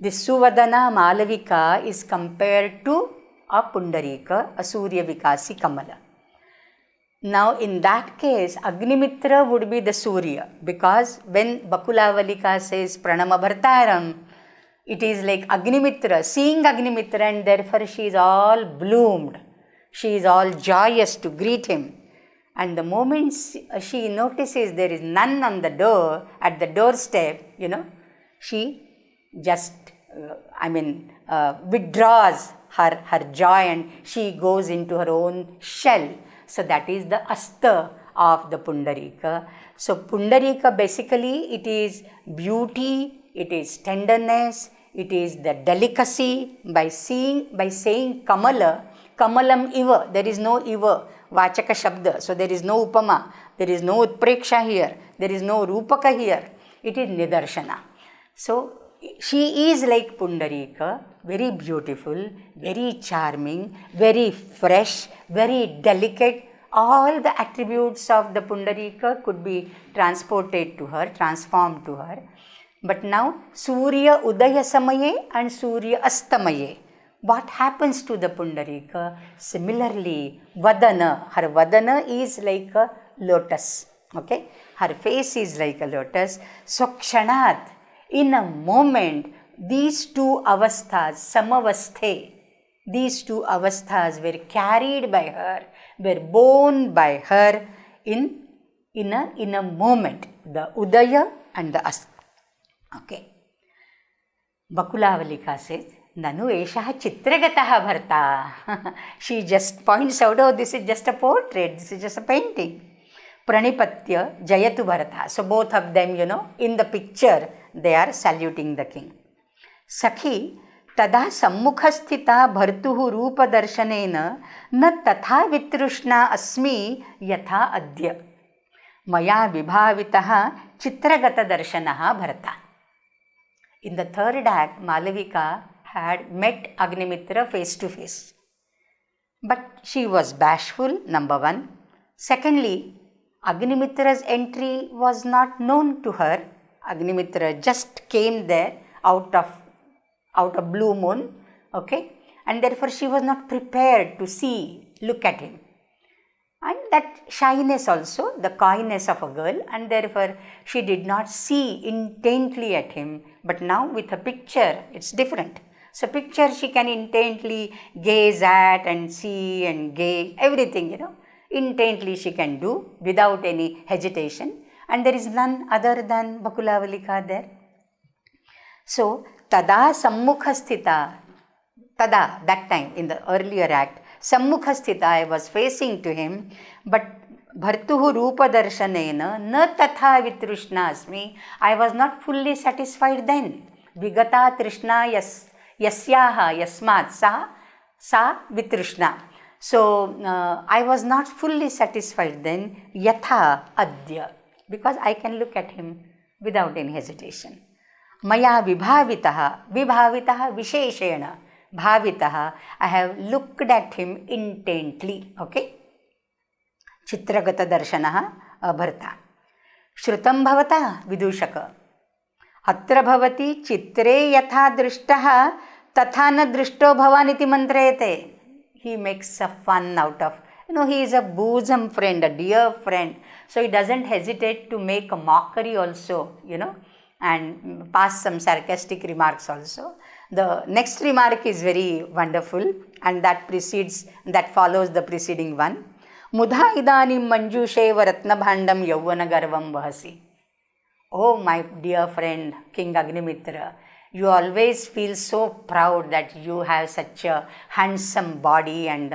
Malavika is compared to a Pundarika, a Surya Vikasi Kamala. Now in that case, Agnimitra would be the Surya, because when Bakulavalika says Pranama Bhartaram, it is like Agnimitra, seeing Agnimitra, and therefore she is all bloomed. She is all joyous to greet him. And the moment she notices there is none on the door, at the doorstep, she just, withdraws her joy, and she goes into her own shell. So that is the asta of the Pundarika. So Pundarika basically it is beauty, it is tenderness, it is the delicacy. By saying Kamala, Kamalam iva, there is no iva, Vachaka Shabda. So there is no Upama, there is no Utpreksha here, there is no Rupaka here. It is Nidarshana. So she is like Pundarika, very beautiful, very charming, very fresh, very delicate. All the attributes of the Pundarika could be transported to her, transformed to her. But now, Surya Udaya Samaye and Surya Astamaye. What happens to the Pundarika? Similarly, Vadana, her Vadana is like a lotus. Okay? Her face is like a lotus. So, Kshanat, in a moment, these two avasthas, samavasthe, these two avasthas were carried by her, were born by her in a moment, the Udaya and the Ast. Okay. Bakulavalika says, Nanu eshaha chitragataha bharta. She just points out, oh, this is just a portrait, this is just a painting. Pranipatya jayatu bharata. So both of them, in the picture, they are saluting the king. Sakhi, तदा सम्मुखस्थिता भर्तुः रूपदर्शनेन न तथा वितृष्णा अस्मि यथा अद्य मया विभावितः चित्रगतदर्शनः भरता. In the third act, Malavika had met Agnimitra face to face. But she was bashful, number one. Secondly, Agnimitra's entry was not known to her. Agnimitra just came there out of blue moon, okay? And therefore she was not prepared to look at him. And that shyness also, the coyness of a girl, and therefore she did not see intently at him. But now with a picture, it's different. So picture she can intently gaze at and see and gaze, everything, intently she can do without any hesitation. And there is none other than Bakulavalika there. So, tada sammukhasthita, tada, that time in the earlier act, sammukhasthita, I was facing to him, but bhartuhu rupa darshanena na tatha vitrushna asmi, I was not fully satisfied then. Vigata trishna yasyaha yasmat sa vitrushna. So, I was not fully satisfied then, yatha adya, because I can look at him without any hesitation. Maya vibhavitaha visheshena, bhavitaha, I have looked at him intently, okay? Chitragata darshanaha bharta. Shrutam bhavata Vidushaka. Atra bhavati chitre yatha drishtaha tatha na drishto bhavaniti mantrayate. He makes a fun out of, he is a bosom friend, a dear friend. So he doesn't hesitate to make a mockery also, and pass some sarcastic remarks also. The next remark is very wonderful, and that follows the preceding one. Mudha idanim manjusheva ratnabhandam yavvana garvam vahasi. Oh, my dear friend, King Agnimitra, you always feel so proud that you have such a handsome body and,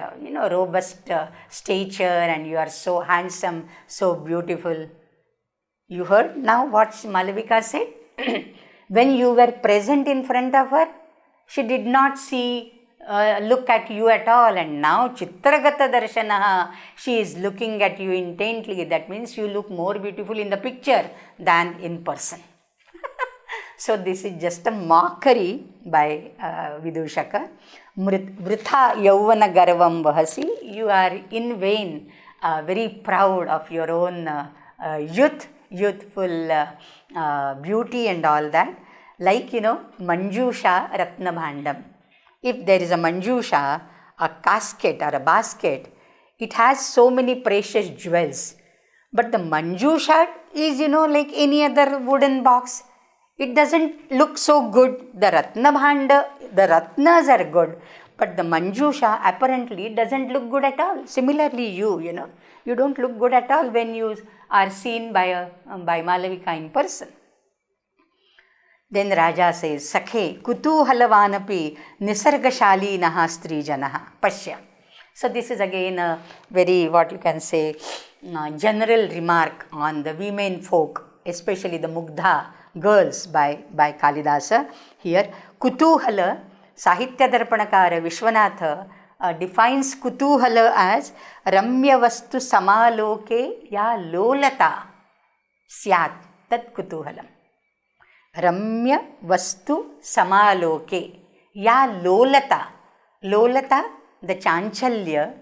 robust stature, and you are so handsome, so beautiful. You heard now what Malavika said? When you were present in front of her, she did not look at you at all, and now Chitragata Darshanaha, she is looking at you intently. That means you look more beautiful in the picture than in person. So this is just a mockery by Vidushaka. Vritha yavvana garvam vahasi. You are in vain very proud of your own youthful beauty and all that. Like, Manjusha Ratnabhandam. If there is a Manjusha, a casket or a basket, it has so many precious jewels. But the Manjusha is, like any other wooden box. It doesn't look so good. The Ratnabhanda, the Ratnas are good. But the Manjusha apparently doesn't look good at all. Similarly, you don't look good at all when you are seen by Malavika in person. Then Raja says, Sakhe kutuhalavanapi nisargashali naha stri janaha pashya. So this is again a very, general remark on the women folk, especially the Mugdha girls by Kalidasa. Here, Kutuhala, Sahitya-darpanakara Vishwanatha defines Kutuhala as Ramya Vastu Samaloke ya Lolata Syat Tat Kutuhalam. Ramya Vastu Samaloke ya Lolata. Lolata, the Chanchalya,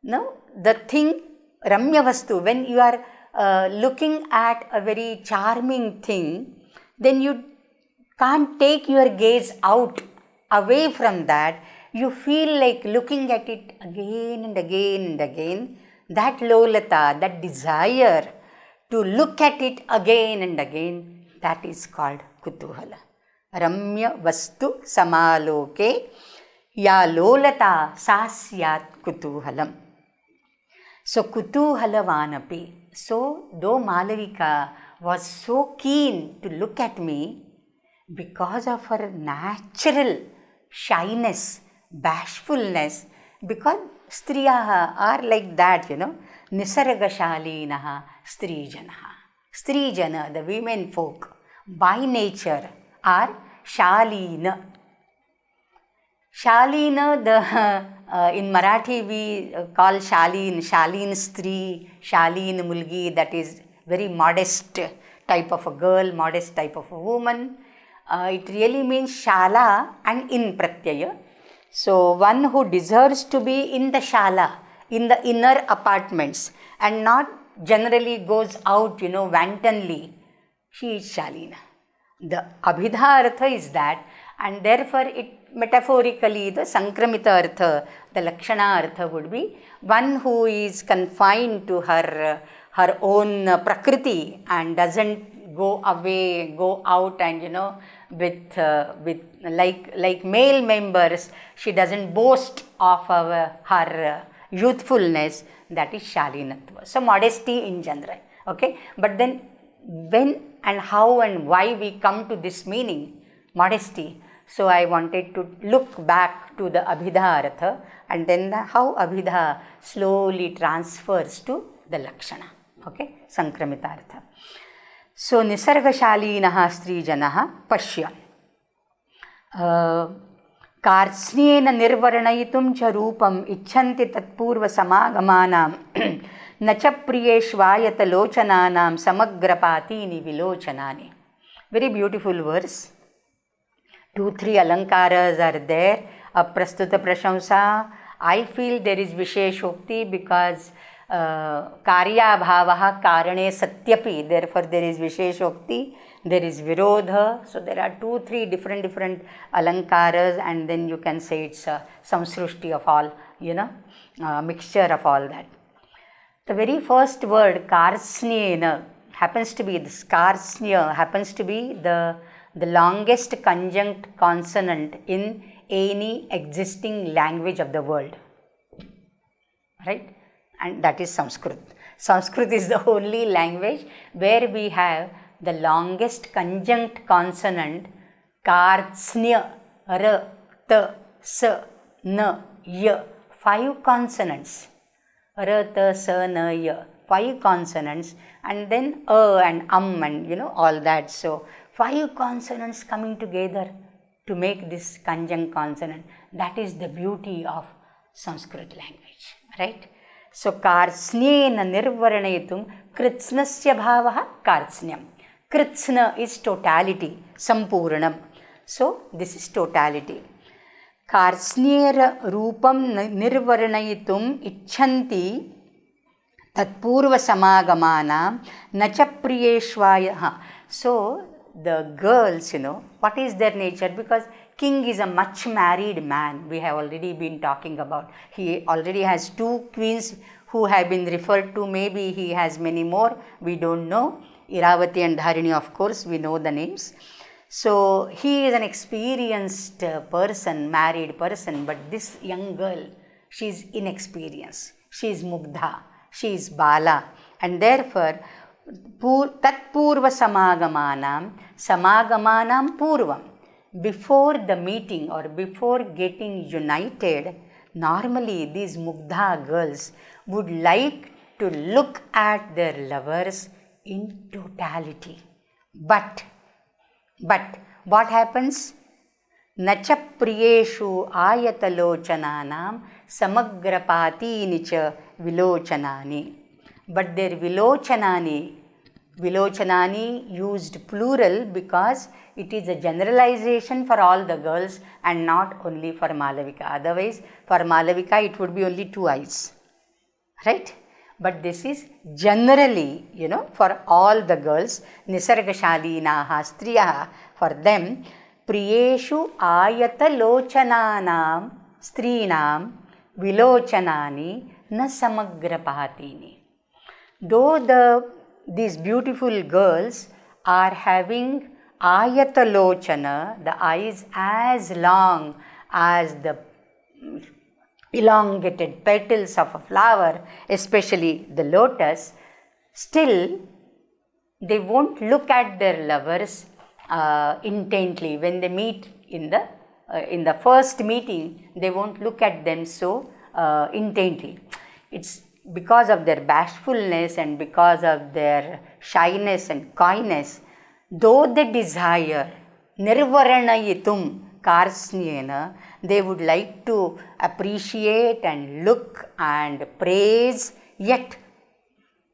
the thing, Ramya Vastu, when you are looking at a very charming thing, then you can't take your gaze away from that. You feel like looking at it again and again and again. That lolata, that desire to look at it again and again, that is called kutuhala. Ramya vastu samaloke ya lolata sasyat kutuhalam. So kutuhalavanapi. So though Malavika was so keen to look at me, because of her natural shyness, bashfulness, because striyaha are like that, nisargashalinaha strijanaha. Strijana, the women folk, by nature are shalina. Shalina, in Marathi we call Shalin Stri, Shalin Mulgi, that is very modest type of a girl, modest type of a woman. It really means Shala and in Pratyaya. So one who deserves to be in the Shala, in the inner apartments, and not generally goes out, wantonly. She is Shalina. The Abhidha Artha is that, and therefore it metaphorically the Sankramita Artha, the Lakshana Artha would be one who is confined to her own Prakriti and doesn't go away, go out and with like male members, she doesn't boast of her youthfulness. That is Shalinatva. So modesty in general. Okay, but then when and how and why we come to this meaning, modesty. So I wanted to look back to the Abhidha Artha and then how Abhidha slowly transfers to the Lakshana. Okay, Sankramita Artha. So Nisargashalinaha Strijanaha Pashya. Karsnena nirvaranayitum cha rupam icchanti tatpurva samagamanam nacha priyeshvayata lochananam samagrapatini vilochanani. Very beautiful verse. 2-3 alankaras are there. Aprastuta prashamsa. I feel there is visheshokti because karya bhavaha karane satyapi. Therefore there is visheshokti. There is virodha. So there are 2-3 different alankaras, and then you can say it's some srushti of all, mixture of all that. The very first word, karsnena, happens to be this karsnya, happens to be the longest conjunct consonant in any existing language of the world. Right? And that is Sanskrit. Sanskrit is the only language where we have the longest conjunct consonant, karsnya, r, t, s, n, y, 5 consonants. R, t, s, n, y, 5 consonants, and then a and and all that. So 5 consonants coming together to make this conjunct consonant. That is the beauty of Sanskrit language, right? So karsnena nirvaranayitum kritsnasya bhavaha karsnyam. Kritsna is totality, sampurnam. So this is totality. Karsnera rupam nirvaranayitum icchanti tatpurva samagamana nacha priyeshvaya. So the girls, what is their nature? Because king is a much married man. We have already been talking about. He already has 2 queens who have been referred to. Maybe he has many more. We don't know. Iravati and Dharini, of course, we know the names. So he is an experienced person, married person. But this young girl, she is inexperienced. She is Mugdha. She is Bala. And therefore, Tatpurva samagamanam purvam. Before the meeting or before getting united, normally these Mugdha girls would like to look at their lovers in totality. But what happens? Nacha priyeshu ayatalocananam samagrapatini cha vilochanani. But their vilochanani used plural because it is a generalization for all the girls and not only for Malavika. Otherwise, for Malavika it would be only 2 eyes. Right? But this is generally, for all the girls, Nisargashalinaha Striyaha, for them, Priyeshu Ayata Lochananam Strinam Vilochanani Na Samagrapatini. Though these beautiful girls are having Ayatalochana, the eyes as long as the elongated petals of a flower, especially the lotus, still they won't look at their lovers intently. When they meet in the first meeting, they won't look at them so intently. It's because of their bashfulness and because of their shyness and coyness. Though they desire nirvaranayitum, karsnena, they would like to appreciate and look and praise, yet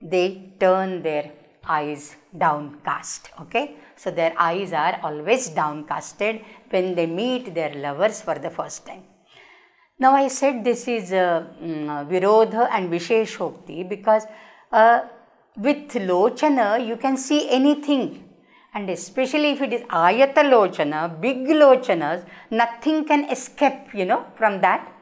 they turn their eyes downcast. Okay, so their eyes are always downcasted when they meet their lovers for the first time. Now I said this is Virodha and Visheshokti because with Lochana you can see anything, and especially if it is Ayata Lochana, big Lochanas, nothing can escape, from that.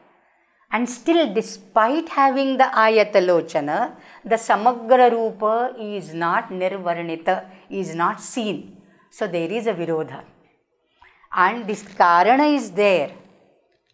And still, despite having the Ayata Lochana, the Samagra Rupa is not Nirvarnita, is not seen. So there is a Virodha. And this Karana is there.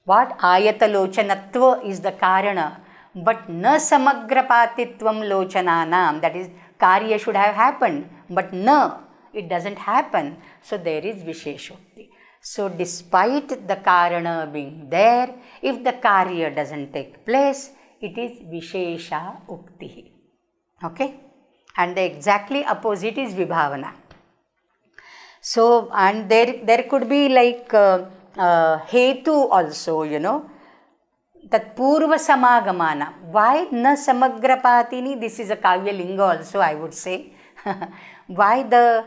What? Ayata Lochanatva is the Karana. But na Samagrapatitvam Lochananam, that is, Karya should have happened. But na, it doesn't happen. So there is Visheshokti. So despite the Karana being there, if the Karya doesn't take place, it is Vishesha Uktihi. Okay? And the exactly opposite is Vibhavana. So, and there could be like Hetu also, that Purva Samagamana. Why na Samagrapatini? This is a Kavya Linga also, I would say. Why the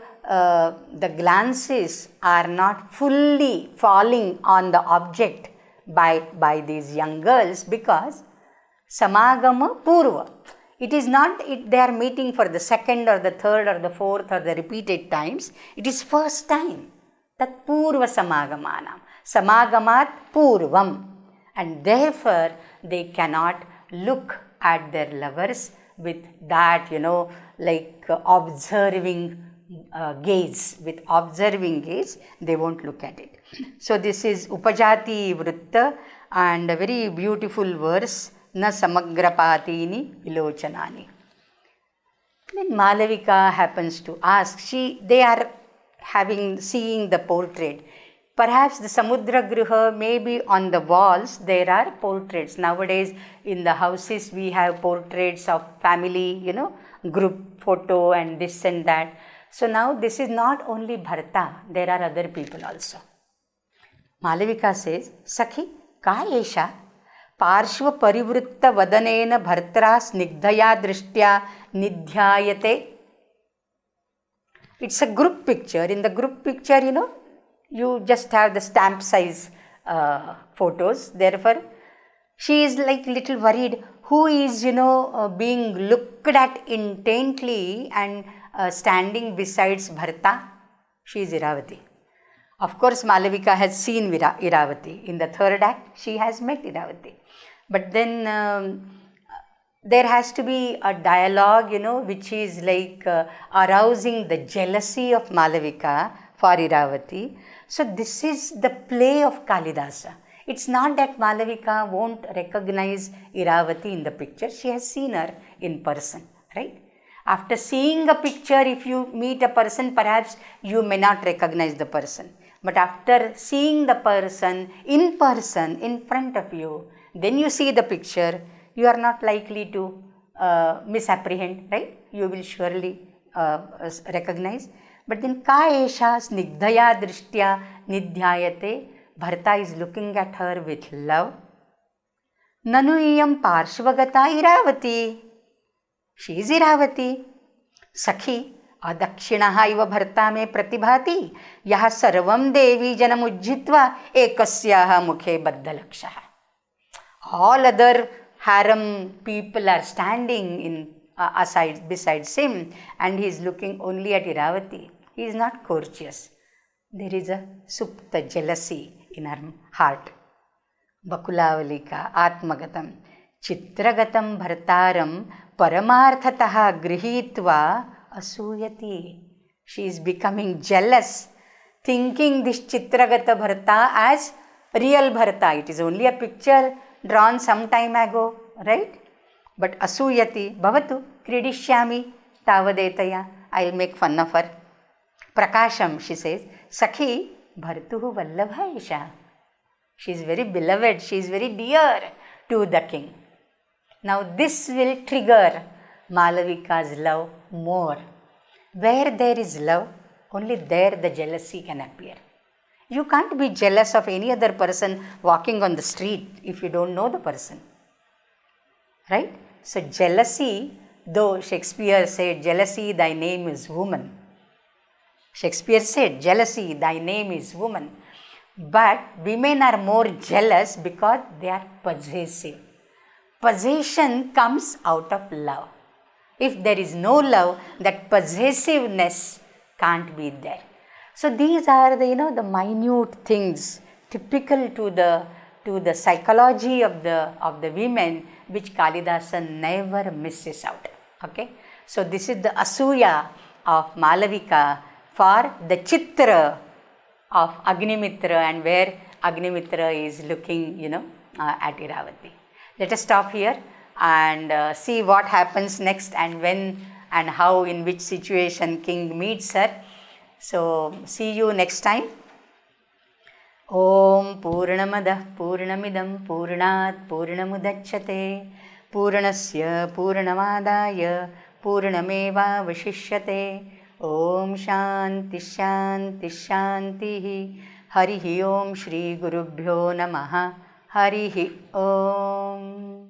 glances are not fully falling on the object by these young girls, because Samagama Purva. It is not they are meeting for the second or the third or the fourth or the repeated times. It is first time. That Purva Samagamana. Samagamat Purvam. And therefore they cannot look at their lovers with that, like observing gaze. With observing gaze, they won't look at it. So this is Upajati Vritta, and a very beautiful verse, Na Samagrapatini Vilochanani. Then Malavika happens to ask, they are seeing the portrait. Perhaps the Samudra Griha, maybe on the walls there are portraits. Nowadays in the houses we have portraits of family, group photo and this and that. So now this is not only Bharata, there are other people also. Malavika says, Sakhi, ka esha parshva parivritta vadanena bhartara snigdhaya drishtya nidhyayate. It's a group picture. In the group picture, you just have the stamp size photos. Therefore, she is like little worried. Who is, being looked at intently and standing besides Bharata? She is Iravati. Of course, Malavika has seen Iravati. In the third act, she has met Iravati. But then there has to be a dialogue, which is like arousing the jealousy of Malavika for Iravati. So this is the play of Kalidasa. It's not that Malavika won't recognize Iravati in the picture. She has seen her in person, right? After seeing a picture, if you meet a person, perhaps you may not recognize the person. But after seeing the person in front of you, then you see the picture, you are not likely to misapprehend, right? You will surely recognize. But then ka esha snigdhaya drishtya nidhyayate. Bharata is looking at her with love. Nanu iyam parshvagata Iravati. She is Iravati. Sakhi adakshinaha iva bharta me pratibhati. Yaha sarvam devi janamujjitva ekasyaha mukhe baddhalakshaha. All other harem people are standing in besides him, and he is looking only at Iravati. He is not courteous. There is a supta jealousy in her heart. Bakulavalika atmagatam chitragatam bhartaram paramarthataha grihitva asuyati. She is becoming jealous, thinking this chitragata bharta as real bharta. It is only a picture drawn some time ago, right? But asuyati bhavatu kridishyami tavadetaya. I will make fun of her. Prakasham, she says, Sakhi bhartuhu vallabha isha. She is very beloved, she is very dear to the king. Now this will trigger Malavika's love more. Where there is love, only there the jealousy can appear. You can't be jealous of any other person walking on the street if you don't know the person. Right? So jealousy, though Shakespeare said, jealousy, thy name is woman. Shakespeare said, jealousy, thy name is woman. But women are more jealous because they are possessive. Possession comes out of love. If there is no love, that possessiveness can't be there. So these are the minute things typical to the psychology of the women, which Kalidasa never misses out. Okay, so this is the Asuya of Malavika for the Chitra of Agnimitra, and where Agnimitra is looking, at Iravati. Let us stop here and see what happens next, and when and how, in which situation king meets her. So see you next time. Om Purnamadah Purnamidam Purnat Purnamudachyate Purnasya Purnamadaya Purnameva Vashishyate. Om Shanti Shanti Shanti. Harihi Om Shri Gurubhyo Namaha. Harihi Om.